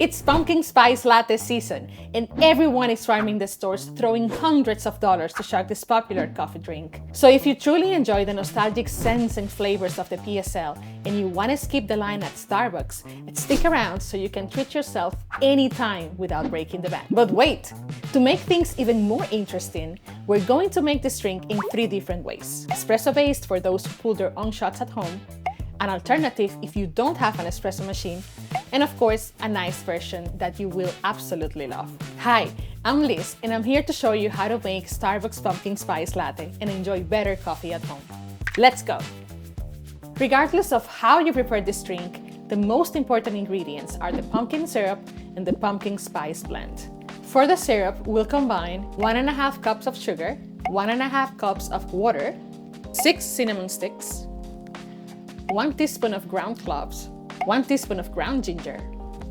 It's pumpkin spice latte season, and everyone is swarming the stores throwing hundreds of dollars to shock this popular coffee drink. So if you truly enjoy the nostalgic scents and flavors of the PSL and you want to skip the line at Starbucks, stick around so you can treat yourself anytime without breaking the bank. But wait! To make things even more interesting, we're going to make this drink in 3 different ways. Espresso-based for those who pull their own shots at home, an alternative if you don't have an espresso machine, and of course, a nice version that you will absolutely love. Hi, I'm Liz, and I'm here to show you how to make Starbucks Pumpkin Spice Latte and enjoy better coffee at home. Let's go! Regardless of how you prepare this drink, the most important ingredients are the pumpkin syrup and the pumpkin spice blend. For the syrup, we'll combine 1.5 cups of sugar, 1.5 cups of water, 6 cinnamon sticks, 1 teaspoon of ground cloves, 1 teaspoon of ground ginger,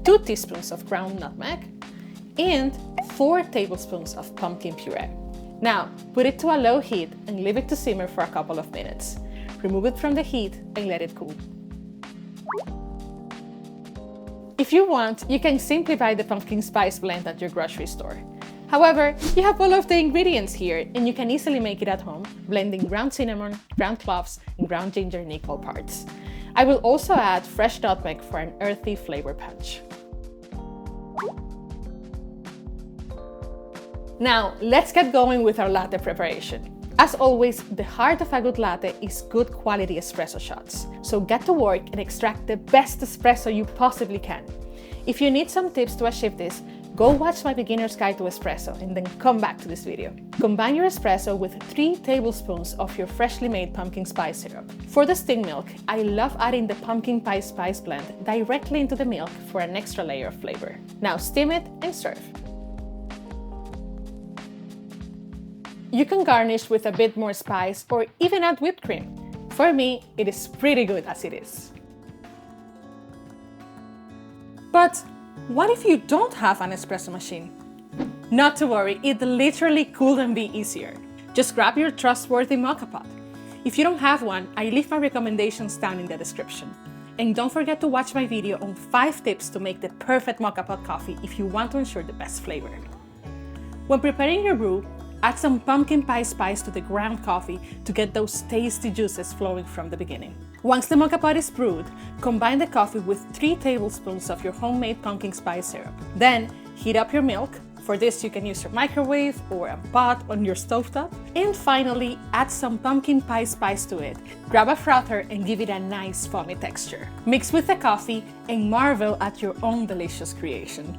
2 teaspoons of ground nutmeg, and 4 tablespoons of pumpkin puree. Now, put it to a low heat and leave it to simmer for a couple of minutes. Remove it from the heat and let it cool. If you want, you can simply buy the pumpkin spice blend at your grocery store. However, you have all of the ingredients here, and you can easily make it at home, blending ground cinnamon, ground cloves, and ground ginger in equal parts. I will also add fresh nutmeg for an earthy flavor punch. Now, let's get going with our latte preparation. As always, the heart of a good latte is good quality espresso shots. So get to work and extract the best espresso you possibly can. If you need some tips to achieve this, go watch my beginner's guide to espresso and then come back to this video. Combine your espresso with 3 tablespoons of your freshly made pumpkin spice syrup. For the steamed milk, I love adding the pumpkin pie spice blend directly into the milk for an extra layer of flavor. Now steam it and serve. You can garnish with a bit more spice or even add whipped cream. For me, it is pretty good as it is. But what if you don't have an espresso machine? Not to worry, it literally couldn't be easier. Just grab your trustworthy Moka pot. If you don't have one, I leave my recommendations down in the description. And don't forget to watch my video on 5 tips to make the perfect Moka pot coffee if you want to ensure the best flavor. When preparing your brew, add some pumpkin pie spice to the ground coffee to get those tasty juices flowing from the beginning. Once the Moka pot is brewed, combine the coffee with 3 tablespoons of your homemade pumpkin spice syrup. Then, heat up your milk. For this, you can use your microwave or a pot on your stovetop. And finally, add some pumpkin pie spice to it. Grab a frother and give it a nice foamy texture. Mix with the coffee and marvel at your own delicious creation.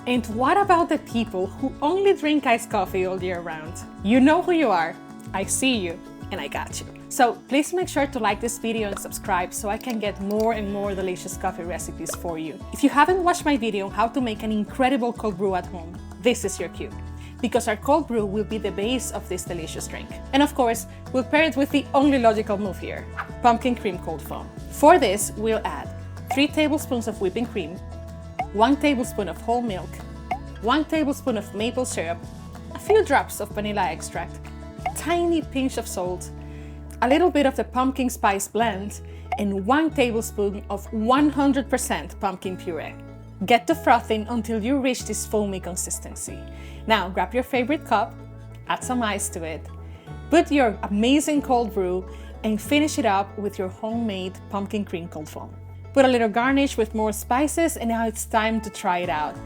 And what about the people who only drink iced coffee all year round? You know who you are. I see you, and I got you. So please make sure to like this video and subscribe so I can get more and more delicious coffee recipes for you. If you haven't watched my video on how to make an incredible cold brew at home, this is your cue. Because our cold brew will be the base of this delicious drink. And of course, we'll pair it with the only logical move here, pumpkin cream cold foam. For this, we'll add 3 tablespoons of whipping cream, 1 tablespoon of whole milk, 1 tablespoon of maple syrup, a few drops of vanilla extract, a tiny pinch of salt, a little bit of the pumpkin spice blend, and 1 tablespoon of 100% pumpkin puree. Get to frothing until you reach this foamy consistency. Now grab your favorite cup, add some ice to it, put your amazing cold brew, and finish it up with your homemade pumpkin cream cold foam. Put a little garnish with more spices, and now it's time to try it out.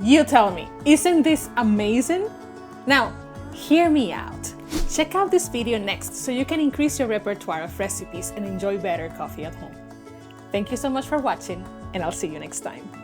You tell me, isn't this amazing? Now, hear me out. Check out this video next so you can increase your repertoire of recipes and enjoy better coffee at home. Thank you so much for watching, and I'll see you next time.